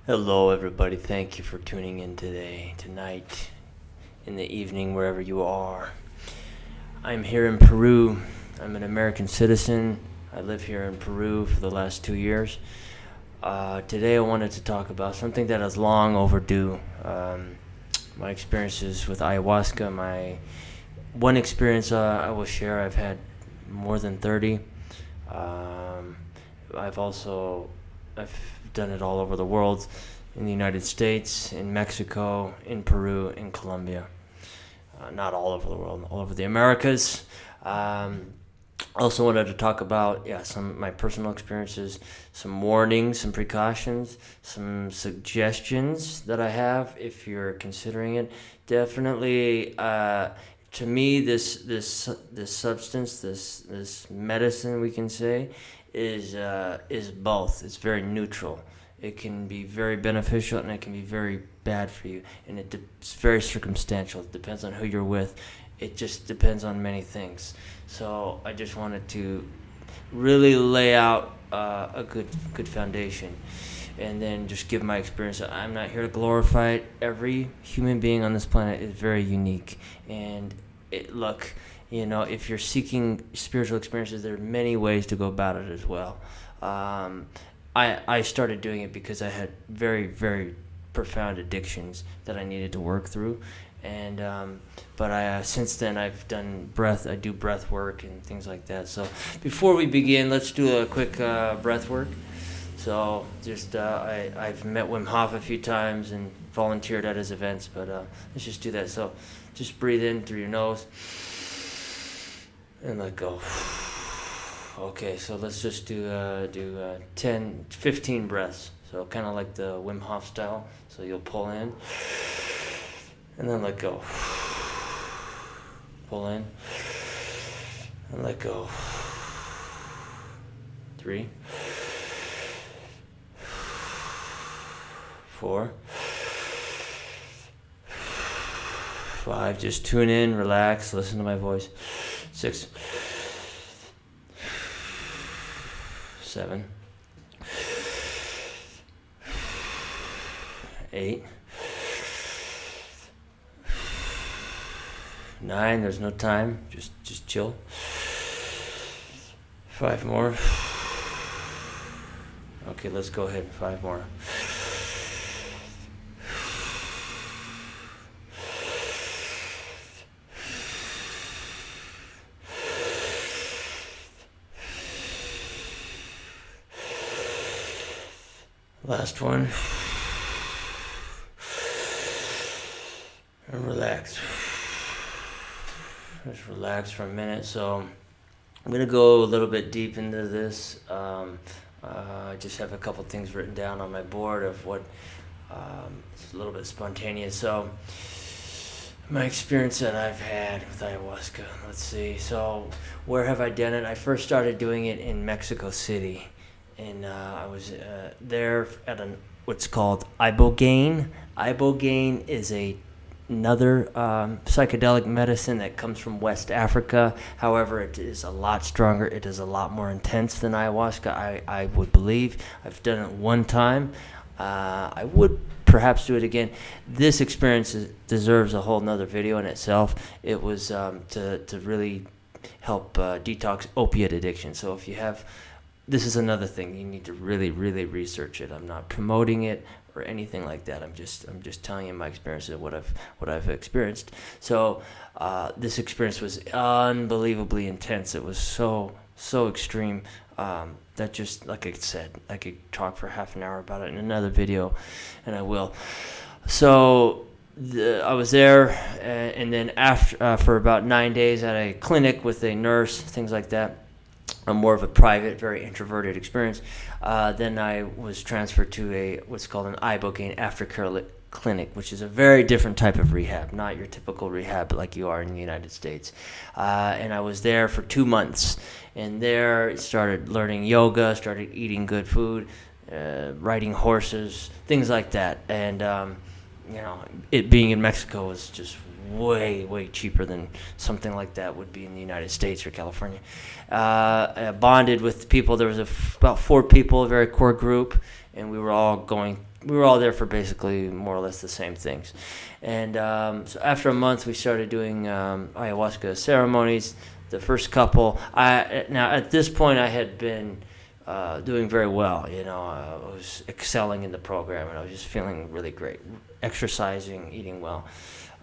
Hello, everybody. Thank you for tuning in tonight, in the evening, wherever you are. I'm here in Peru. I'm an American citizen. I live here in Peru for the last 2 years. Today, I wanted to talk about something that is long overdue. My experiences with ayahuasca. My one experience I will share. I've had more than 30. Um, I've done it all over the world, in the United States, in Mexico, in Peru, in Colombia. Not all over the world, all over the Americas. Also wanted to talk about some of my personal experiences, some warnings, some precautions, some suggestions that I have if you're considering it. Definitely, to me, this substance, this medicine, we can say, is both. It's very neutral. It can be very beneficial and it can be very bad for you, and it's very circumstantial. It depends on who you're with. It just depends on many things. So I just wanted to really lay out a good foundation, and then just give my experience. I'm not here to glorify it. Every human being on this planet is very unique, and look, if you're seeking spiritual experiences, there are many ways to go about it as well. I started doing it because I had very, very profound addictions that I needed to work through, and but I since then I've done I do breath work and things like that. So before we begin, let's do a quick breath work. So just I've met Wim Hof a few times and volunteered at his events, but let's just do that. So just breathe in through your nose and let go. Okay, so let's just do 10, 15 breaths. So kind of like the Wim Hof style. So you'll pull in and then let go. Pull in and let go. 3, 4, 5. Just tune in, relax, listen to my voice. 6, 7, 8, 9. There's no time. Just chill. 5 more. Okay, let's go ahead. 5 more. Last one. And relax. Just relax for a minute. So I'm going to go a little bit deep into this. I just have a couple things written down on my board of what it's a little bit spontaneous. So my experience that I've had with ayahuasca. Let's see. So where have I done it? I first started doing it in Mexico City. And I was there at what's called ibogaine. Ibogaine is another psychedelic medicine that comes from West Africa. However, it is a lot stronger. It is a lot more intense than ayahuasca, I would believe. I've done it one time. I would perhaps do it again. This experience deserves a whole nother video in itself. It was to really help detox opiate addiction. So if you have... This is another thing. You need to really, really research it. I'm not promoting it or anything like that. I'm just telling you my experience of what I've experienced. So this experience was unbelievably intense. It was so extreme that just, like I said, I could talk for half an hour about it in another video, and I will. So I was there, and then after for about 9 days at a clinic with a nurse, things like that. More of a private, very introverted experience. Then I was transferred to what's called an ibogaine aftercare clinic, which is a very different type of rehab, not your typical rehab like you are in the United States. And I was there for 2 months, and there started learning yoga, started eating good food, riding horses, things like that. And it being in Mexico was just way cheaper than something like that would be in the United States or California. I bonded with people. There was about 4 people, a very core group, and we were all there for basically more or less the same things. And so after a month, we started doing ayahuasca ceremonies. The first couple, now at this point, I had been doing very well. I was excelling in the program, and I was just feeling really great, exercising, eating well,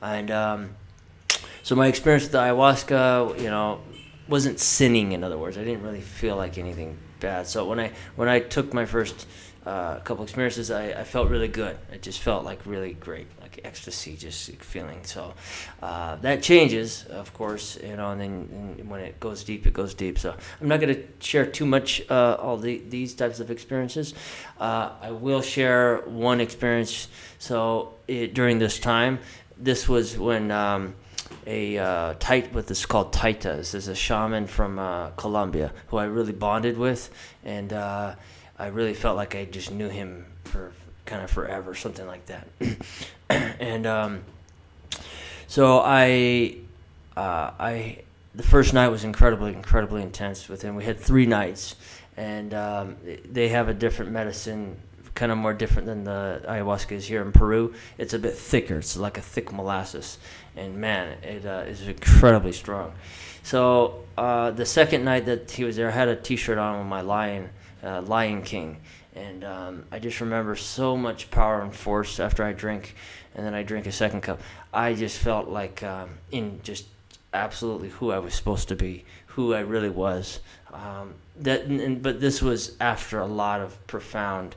and so my experience with the ayahuasca, wasn't sinning. In other words, I didn't really feel like anything bad. So when I took my first couple experiences, I felt really good. It just felt like really great, like ecstasy, just feeling. So that changes, of course, and then when it goes deep, it goes deep. So I'm not going to share too much all these types of experiences. I will share one experience. So during this time, this was when what's called Taita. This is a shaman from Colombia who I really bonded with, and I really felt like I just knew him for kind of forever, something like that. And so the first night was incredibly intense with him. We had 3 nights, and they have a different medicine, kind of more different than the ayahuasca is here in Peru. It's a bit thicker. It's like a thick molasses, and man, it is incredibly strong. So the second night that he was there, I had a T-shirt on with my Lion King, and I just remember so much power and force after I drink, and then I drink a second cup. I just felt like in just absolutely who I was supposed to be, who I really was. But this was after a lot of profound,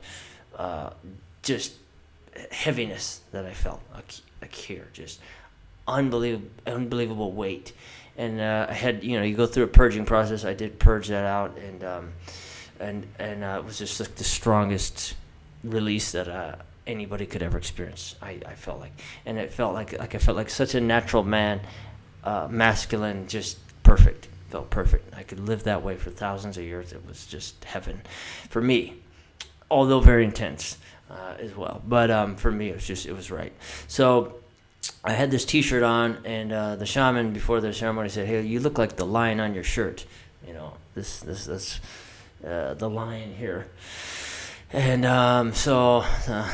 just heaviness that I felt like here, just unbelievable weight. And I had, you go through a purging process. I did purge that out, and it was just like the strongest release that anybody could ever experience. I felt like, and it felt like I felt like such a natural man, masculine, just perfect. Felt perfect. I could live that way for thousands of years. It was just heaven for me, although very intense as well. But for me, it was right. So I had this T-shirt on, and the shaman before the ceremony said, "Hey, you look like the lion on your shirt. This the lion here." And so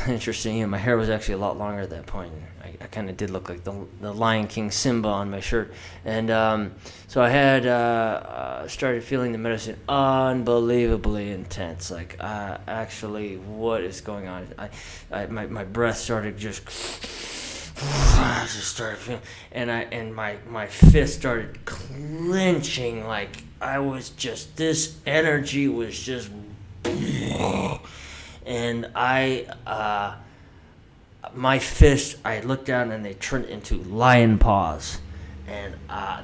interesting. My hair was actually a lot longer at that point. I kind of did look like the Lion King Simba on my shirt. And so I had started feeling the medicine unbelievably intense. Like, actually, what is going on? My breath started just started feeling, and my fist started clenching. Like, I was just, this energy was just, and my fist, I looked down and they turned into lion paws, and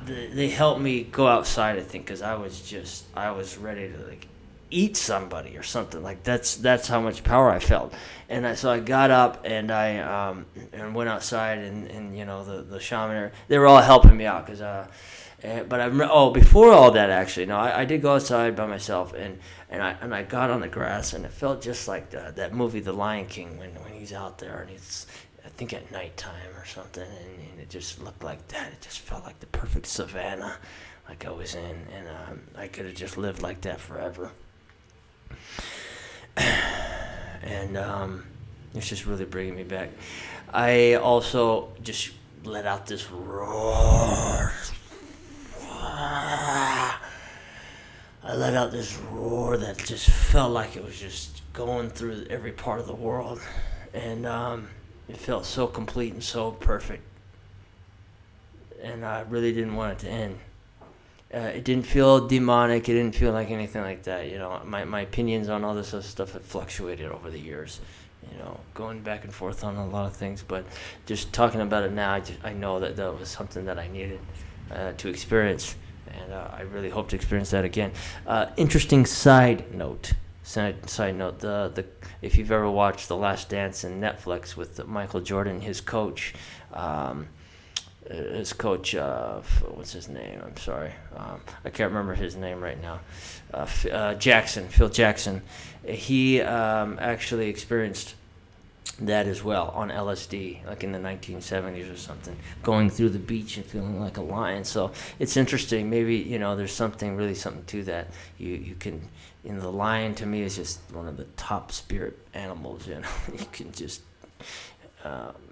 they helped me go outside, I think, because I was ready to eat somebody or something. Like, that's how much power I felt. And so I got up and I went outside, and the shaman, they were all helping me out, because but I remember, before all that, actually, no, I did go outside by myself, and I got on the grass, and it felt just like that movie, The Lion King, when he's out there, and it's, I think, at nighttime or something, and it just looked like that. It just felt like the perfect savanna, like I was in, and I could have just lived like that forever. And it's just really bringing me back. I also just let out this roar. I let out this roar that just felt like it was just going through every part of the world, and it felt so complete and so perfect, and I really didn't want it to end. It didn't feel demonic. It didn't feel like anything like that. My opinions on all this other stuff have fluctuated over the years, going back and forth on a lot of things, but just talking about it now, I know that was something that I needed to experience. And I really hope to experience that again. Interesting side note. The if you've ever watched The Last Dance in Netflix with Michael Jordan, his coach, what's his name? I'm sorry, I can't remember his name right now. Phil Jackson. He actually experienced that as well on LSD, like in the 1970s or something, going through the beach and feeling like a lion. So it's interesting. Maybe there's something to that. You can the lion to me is just one of the top spirit animals. You can just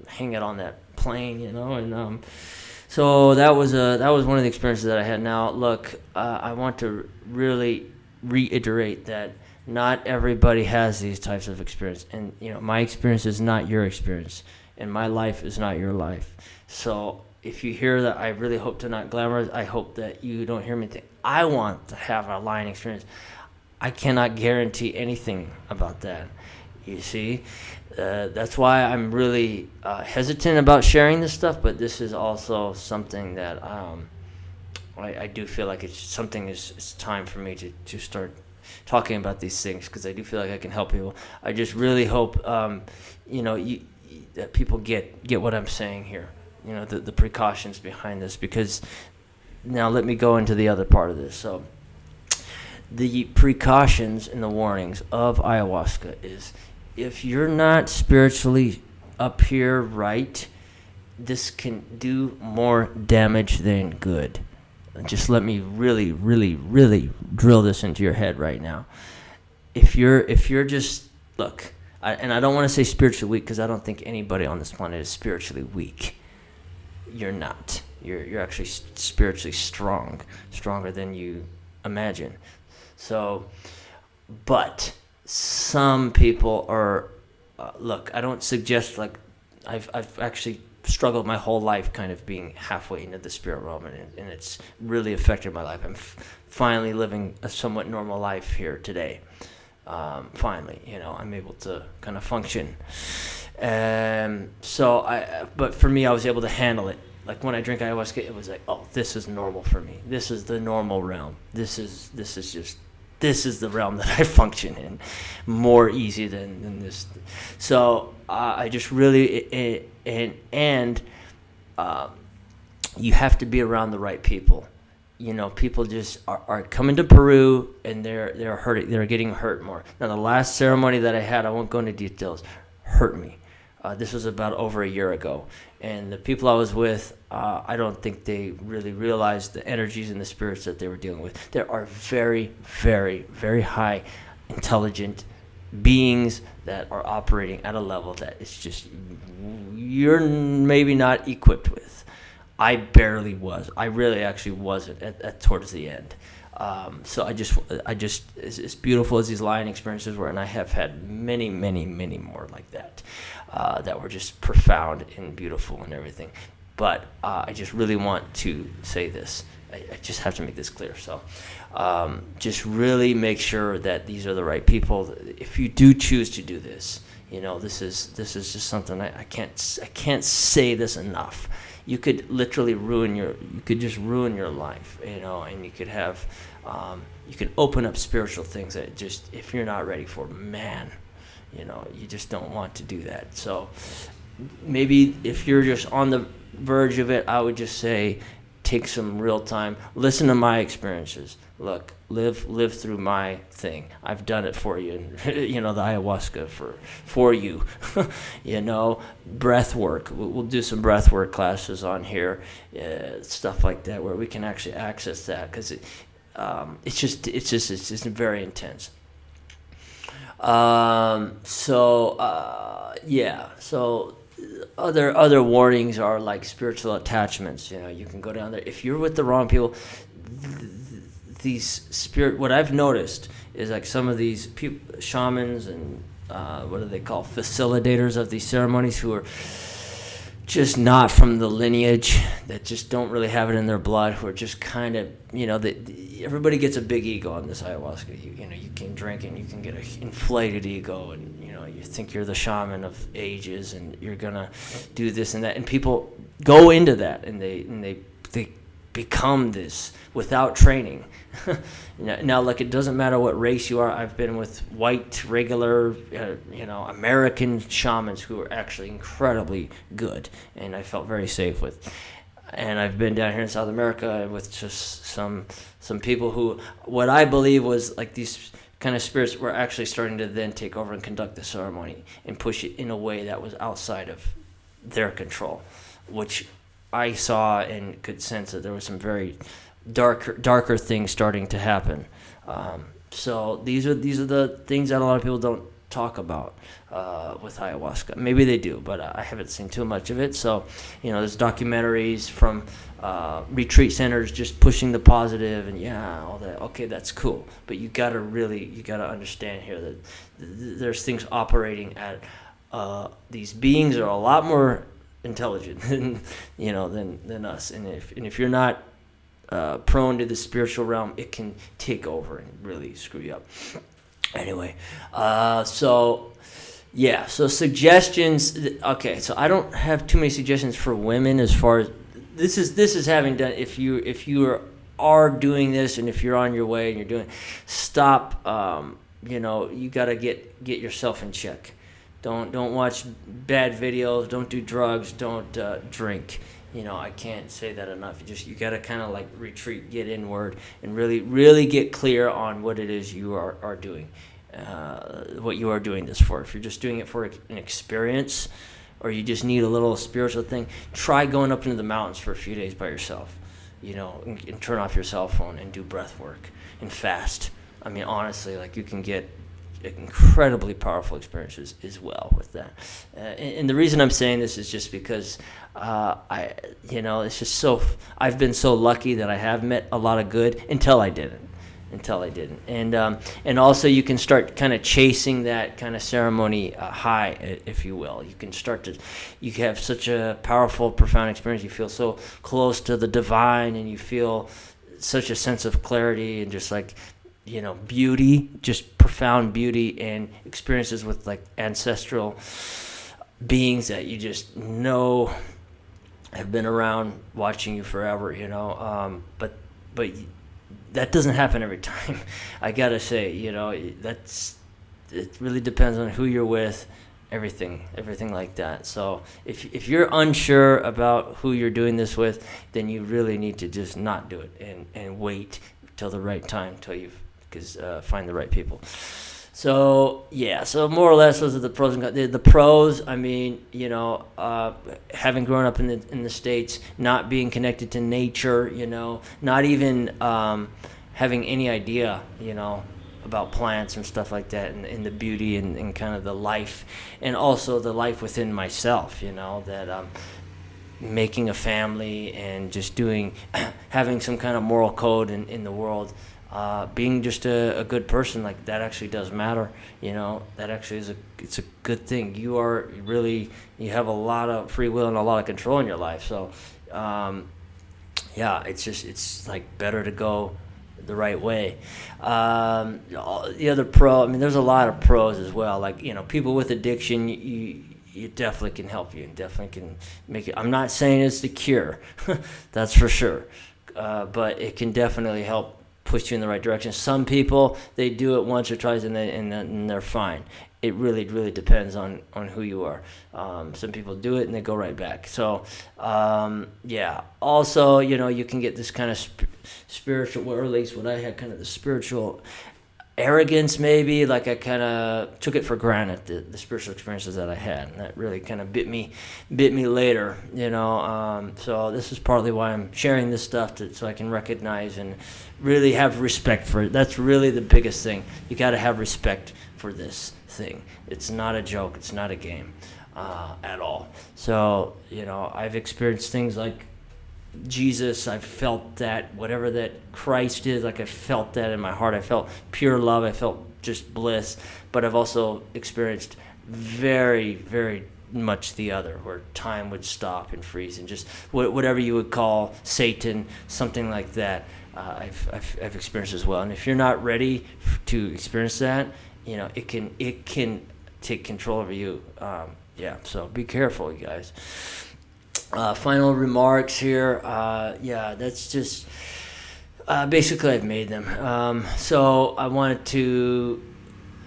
hang it on that plane, and so that was one of the experiences that I had. Now, look, I want to really reiterate that not everybody has these types of experience, and my experience is not your experience, and my life is not your life. So if you hear that, I really hope to not glamorize. I hope that you don't hear me think I want to have a lion experience. I cannot guarantee anything about that. You see, that's why I'm really hesitant about sharing this stuff. But this is also something that I do feel like it's time for me to start talking about these things, because I do feel like I can help people. I just really hope that people get what I'm saying here. The precautions behind this, because now let me go into the other part of this. So the precautions and the warnings of ayahuasca is, if you're not spiritually up here right, this can do more damage than good. Just let me really, really, really drill this into your head right now. If you're just, look, and I don't want to say spiritually weak, because I don't think anybody on this planet is spiritually weak. You're not. You're actually spiritually stronger than you imagine. So, but some people are. Look, I don't suggest, like, I've actually struggled my whole life kind of being halfway into the spirit realm, and it's really affected my life. I'm finally living a somewhat normal life here today. Finally, I'm able to kind of function. But for me, I was able to handle it. Like when I drink ayahuasca, it was like, oh, this is normal for me. This is the normal realm. This is the realm that I function in more easy than this. So I just really, and you have to be around the right people. People just are coming to Peru, and they're hurting. They're getting hurt more. Now, the last ceremony that I had, I won't go into details, hurt me. This was about over a year ago, and the people I was with, I don't think they really realized the energies and the spirits that they were dealing with. There are very, very, very high intelligent beings that are operating at a level that it's just you're maybe not equipped with. I barely was. I really actually wasn't at towards the end. So I just as beautiful as these lion experiences were, and I have had many, many, many more like that, that were just profound and beautiful and everything. But I just really want to say this. I just have to make this clear. So just really make sure that these are the right people. If you do choose to do this, this is just something I can't say this enough. You could literally ruin your life, and you could have, you can open up spiritual things that just, if you're not ready for, man, you just don't want to do that. So maybe if you're just on the verge of it, I would just say, take some real time, listen to my experiences. Look, live through my thing. I've done it for you, the ayahuasca for you. Breath work. We'll do some breath work classes on here, stuff like that, where we can actually access that, because it's just very intense. So other warnings are like spiritual attachments. You can go down there if you're with the wrong people. What I've noticed is, like, some of these people, shamans and what do they call, facilitators of these ceremonies, who are just not from the lineage, that just don't really have it in their blood, who are just kind of, everybody gets a big ego on this ayahuasca. You can drink and you can get an inflated ego, and you think you're the shaman of ages, and you're gonna do this and that, and people go into that, and they become this without training. Now, like, it doesn't matter what race you are. I've been with white, regular, American shamans who are actually incredibly good, and I felt very safe with. And I've been down here in South America with just some people who, what I believe was like these kind of spirits, were actually starting to then take over and conduct the ceremony and push it in a way that was outside of their control, which I saw and could sense that there was some very darker things starting to happen. So these are the things that a lot of people don't talk about with ayahuasca. Maybe they do, but I haven't seen too much of it. So, there's documentaries from retreat centers just pushing the positive and all that. Okay, that's cool, but you gotta understand here that there's things operating at these beings are a lot more intelligent than us, and if you're not prone to the spiritual realm, it can take over and really screw you up. Anyway, so suggestions. Okay, so I don't have too many suggestions for women as far as this is having done. If you are doing this, and if you're on your way and you're doing, stop. You gotta get yourself in check. Don't watch bad videos. Don't do drugs. Don't drink. I can't say that enough. You got to kind of like retreat, get inward, and really, really get clear on what it is you are doing, what you are doing this for. If you're just doing it for an experience, or you just need a little spiritual thing, try going up into the mountains for a few days by yourself, and turn off your cell phone and do breath work and fast. I mean, honestly, like you can get incredibly powerful experiences as well with that. And the reason I'm saying this is just because it's just I've been so lucky that I have met a lot of good until I didn't. And also you can start kind of chasing that kind of ceremony high, if you will. You have such a powerful, profound experience. You feel so close to the divine, and you feel such a sense of clarity and just like, beauty, just profound beauty, and experiences with like ancestral beings that you just know have been around watching you forever, but that doesn't happen every time. I gotta say, it really depends on who you're with, everything like that. So if you're unsure about who you're doing this with, then you really need to just not do it and wait till the right time, find the right people. So more or less those are the pros and cons. The pros, I mean, having grown up in the States, not being connected to nature, not even having any idea, about plants and stuff like that, and the beauty and kind of the life, and also the life within myself, that making a family and just having some kind of moral code in the world. Being just a good person, like that actually does matter. That actually it's a good thing. You have a lot of free will and a lot of control in your life. So, it's like better to go the right way. The other pro, I mean, there's a lot of pros as well. Like, people with addiction, it definitely can help you and definitely can make it. I'm not saying it's the cure, that's for sure. But it can definitely help push you in the right direction. Some people, they do it once or twice and they're fine. It really, really depends on who you are. Some people do it and they go right back. So, Also, you can get this kind of spiritual, or at least what I had, kind of the spiritual arrogance, maybe. Like I kind of took it for granted, the spiritual experiences that I had, and that really kind of bit me later. So this is partly why I'm sharing this stuff, so I can recognize and really have respect for it. That's really the biggest thing. You got to have respect for this thing. It's not a joke. It's not a game at all. So, I've experienced things like Jesus. I felt that, whatever that Christ is, like I felt that in my heart. I felt pure love. I felt just bliss. But I've also experienced very, very much the other, where time would stop and freeze, and just whatever you would call Satan, something like that. I've experienced as well. And if you're not ready to experience that, it can take control over you. So be careful, you guys. Final remarks here. That's just basically I've made them. So I wanted to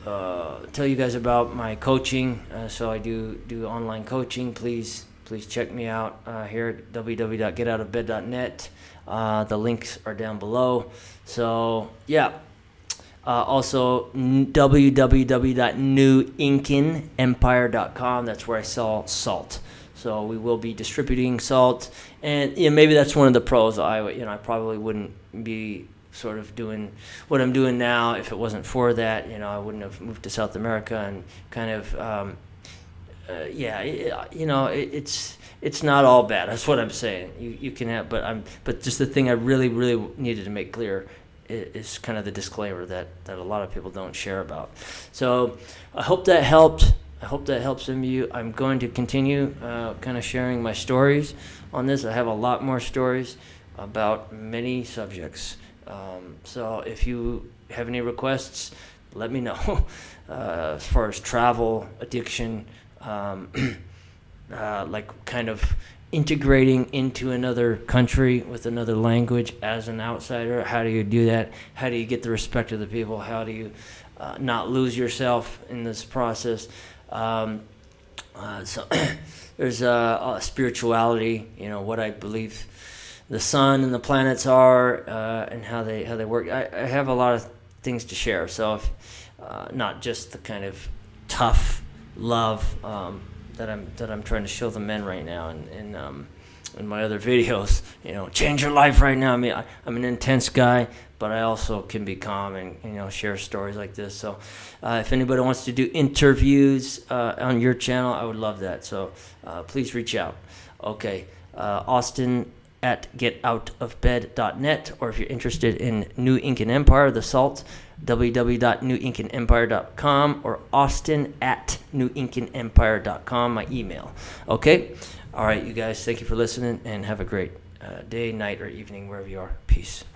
tell you guys about my coaching. So I do online coaching. Please check me out here at www.getoutofbed.net. The links are down below. So also www.newincanempire.com. That's where I sell salt. So we will be distributing salt, and maybe that's one of the pros. I probably wouldn't be sort of doing what I'm doing now. If it wasn't for that, I wouldn't have moved to South America and kind of, it's not all bad. That's what I'm saying. You can have, but just the thing I really, really needed to make clear is kind of the disclaimer that a lot of people don't share about. So I hope that helped. I hope that helps some of you. I'm going to continue kind of sharing my stories on this. I have a lot more stories about many subjects. So if you have any requests, let me know. As far as travel, addiction, like kind of integrating into another country with another language as an outsider. How do you do that? How do you get the respect of the people? How do you not lose yourself in this process? So there's spirituality, what I believe the sun and the planets are, and how they work. I have a lot of things to share. So if, not just the kind of tough love that I'm trying to show the men right now, in my other videos, change your life right now. I mean, I'm an intense guy, but I also can be calm and share stories like this. So if anybody wants to do interviews on your channel, I would love that. So please reach out. Okay, Austin at getoutofbed.net, or if you're interested in New Incan Empire, the salt, www.newincanempire.com, or Austin at newincanempire.com, my email. Okay? All right, you guys, thank you for listening, and have a great day, night, or evening, wherever you are. Peace.